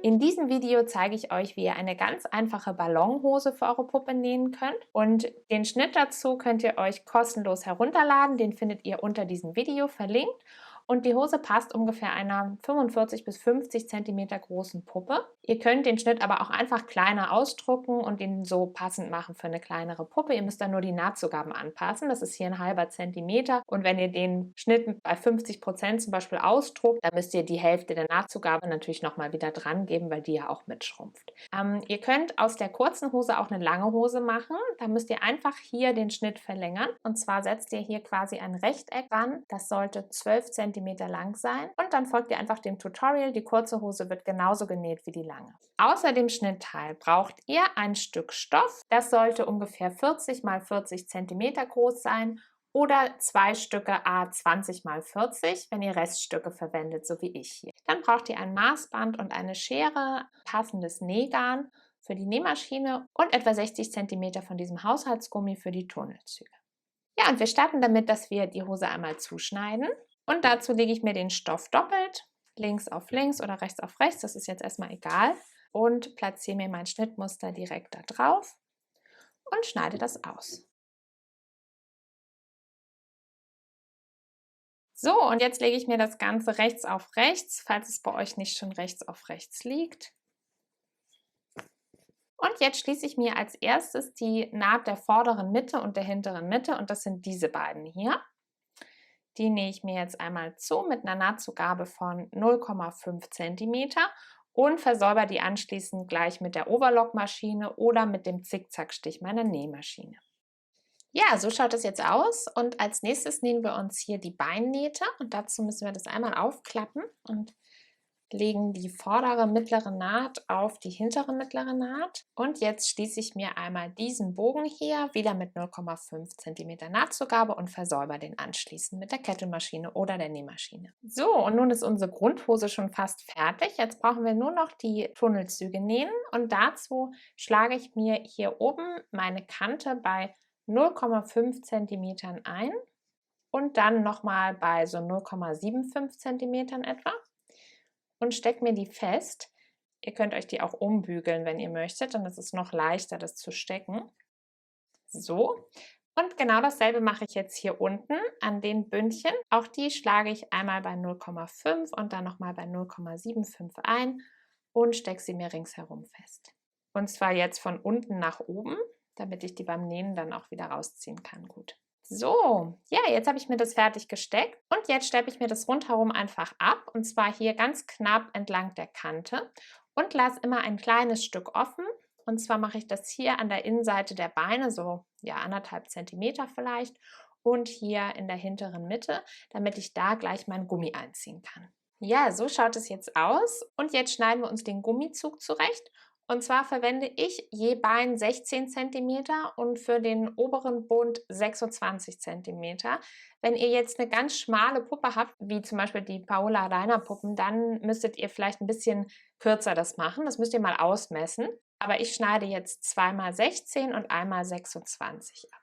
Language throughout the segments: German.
In diesem Video zeige ich euch, wie ihr eine ganz einfache Ballonhose für eure Puppe nähen könnt. Und den Schnitt dazu könnt ihr euch kostenlos herunterladen. Den findet ihr unter diesem Video verlinkt. Und die Hose passt ungefähr einer 45 bis 50 cm großen Puppe. Ihr könnt den Schnitt aber auch einfach kleiner ausdrucken und ihn so passend machen für eine kleinere Puppe. Ihr müsst dann nur die Nahtzugaben anpassen. Das ist hier ein halber Zentimeter. Und wenn ihr den Schnitt bei 50% zum Beispiel ausdruckt, dann müsst ihr die Hälfte der Nahtzugabe natürlich nochmal wieder dran geben, weil die ja auch mitschrumpft. Ihr könnt aus der kurzen Hose auch eine lange Hose machen. Da müsst ihr einfach hier den Schnitt verlängern. Und zwar setzt ihr hier quasi ein Rechteck ran. Das sollte 12 cm lang sein. Und dann folgt ihr einfach dem Tutorial. Die kurze Hose wird genauso genäht wie die lange. Außer dem Schnittteil braucht ihr ein Stück Stoff. Das sollte ungefähr 40 x 40 cm groß sein. Oder 2 Stücke à 20 x 40, wenn ihr Reststücke verwendet, so wie ich hier. Dann braucht ihr ein Maßband und eine Schere, passendes Nähgarn für die Nähmaschine und etwa 60 cm von diesem Haushaltsgummi für die Tunnelzüge. Ja, und wir starten damit, dass wir die Hose einmal zuschneiden. Und dazu lege ich mir den Stoff doppelt, links auf links oder rechts auf rechts, das ist jetzt erstmal egal. Und platziere mir mein Schnittmuster direkt da drauf und schneide das aus. So, und jetzt lege ich mir das Ganze rechts auf rechts, falls es bei euch nicht schon rechts auf rechts liegt. Und jetzt schließe ich mir als erstes die Naht der vorderen Mitte und der hinteren Mitte und das sind diese beiden hier. Die nähe ich mir jetzt einmal zu mit einer Nahtzugabe von 0,5 cm und versäubere die anschließend gleich mit der Overlockmaschine oder mit dem Zickzackstich meiner Nähmaschine. Ja, so schaut es jetzt aus und als nächstes nähen wir uns hier die Beinnähte und dazu müssen wir das einmal aufklappen und legen die vordere mittlere Naht auf die hintere mittlere Naht und jetzt schließe ich mir einmal diesen Bogen hier wieder mit 0,5 cm Nahtzugabe und versäubere den anschließend mit der Kettelmaschine oder der Nähmaschine. So, und nun ist unsere Grundhose schon fast fertig. Jetzt brauchen wir nur noch die Tunnelzüge nähen und dazu schlage ich mir hier oben meine Kante bei 0,5 cm ein und dann nochmal bei so 0,75 cm etwa und stecke mir die fest. Ihr könnt euch die auch umbügeln, wenn ihr möchtet, dann ist es noch leichter, das zu stecken. So, und genau dasselbe mache ich jetzt hier unten an den Bündchen. Auch die schlage ich einmal bei 0,5 und dann nochmal bei 0,75 ein und stecke sie mir ringsherum fest. Und zwar jetzt von unten nach oben, damit ich die beim Nähen dann auch wieder rausziehen kann. Gut. So, ja, jetzt habe ich mir das fertig gesteckt und jetzt steppe ich mir das rundherum einfach ab und zwar hier ganz knapp entlang der Kante und lasse immer ein kleines Stück offen und zwar mache ich das hier an der Innenseite der Beine, so ja 1,5 cm vielleicht und hier in der hinteren Mitte, damit ich da gleich meinen Gummi einziehen kann. Ja, so schaut es jetzt aus und jetzt schneiden wir uns den Gummizug zurecht. Und zwar verwende ich je Bein 16 cm und für den oberen Bund 26 cm. Wenn ihr jetzt eine ganz schmale Puppe habt, wie zum Beispiel die Paola Reiner Puppen, dann müsstet ihr vielleicht ein bisschen kürzer das machen. Das müsst ihr mal ausmessen. Aber ich schneide jetzt zweimal 16 und einmal 26 ab.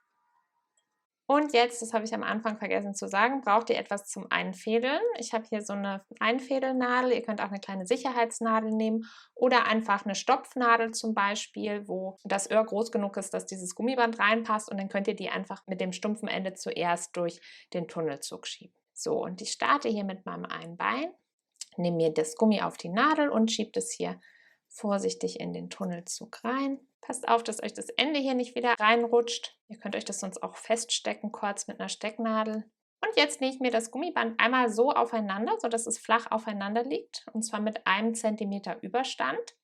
Und jetzt, das habe ich am Anfang vergessen zu sagen, braucht ihr etwas zum Einfädeln. Ich habe hier so eine Einfädelnadel. Ihr könnt auch eine kleine Sicherheitsnadel nehmen oder einfach eine Stopfnadel zum Beispiel, wo das Öhr groß genug ist, dass dieses Gummiband reinpasst und dann könnt ihr die einfach mit dem stumpfen Ende zuerst durch den Tunnelzug schieben. So, und ich starte hier mit meinem einen Bein, nehme mir das Gummi auf die Nadel und schiebe das hier vorsichtig in den Tunnelzug rein. Passt auf, dass euch das Ende hier nicht wieder reinrutscht. Ihr könnt euch das sonst auch feststecken, kurz mit einer Stecknadel. Und jetzt nähe ich mir das Gummiband einmal so aufeinander, sodass es flach aufeinander liegt, und zwar mit 1 cm Überstand.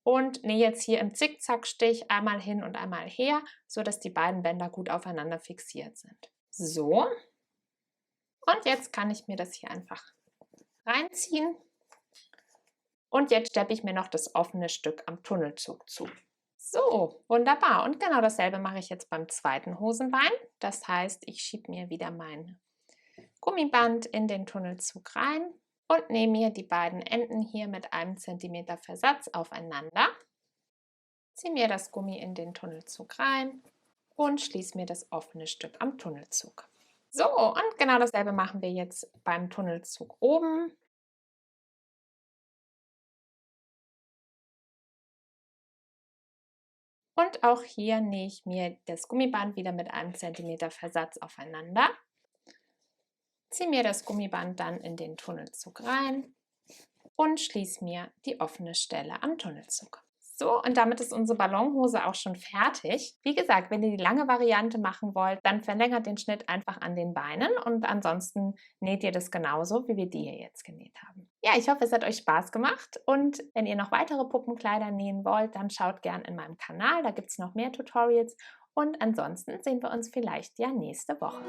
Und nähe jetzt hier im Zickzackstich einmal hin und einmal her, sodass die beiden Bänder gut aufeinander fixiert sind. So. Und jetzt kann ich mir das hier einfach reinziehen. Und jetzt steppe ich mir noch das offene Stück am Tunnelzug zu. So, wunderbar. Und genau dasselbe mache ich jetzt beim zweiten Hosenbein. Das heißt, ich schiebe mir wieder mein Gummiband in den Tunnelzug rein und nehme mir die beiden Enden hier mit 1 cm Versatz aufeinander. Ziehe mir das Gummi in den Tunnelzug rein und schließe mir das offene Stück am Tunnelzug. So, und genau dasselbe machen wir jetzt beim Tunnelzug oben. Und auch hier nähe ich mir das Gummiband wieder mit einem Zentimeter Versatz aufeinander. Ziehe mir das Gummiband dann in den Tunnelzug rein und schließe mir die offene Stelle am Tunnelzug. So, und damit ist unsere Ballonhose auch schon fertig. Wie gesagt, wenn ihr die lange Variante machen wollt, dann verlängert den Schnitt einfach an den Beinen und ansonsten näht ihr das genauso, wie wir die hier jetzt genäht haben. Ja, ich hoffe, es hat euch Spaß gemacht und wenn ihr noch weitere Puppenkleider nähen wollt, dann schaut gern in meinem Kanal, da gibt es noch mehr Tutorials und ansonsten sehen wir uns vielleicht ja nächste Woche.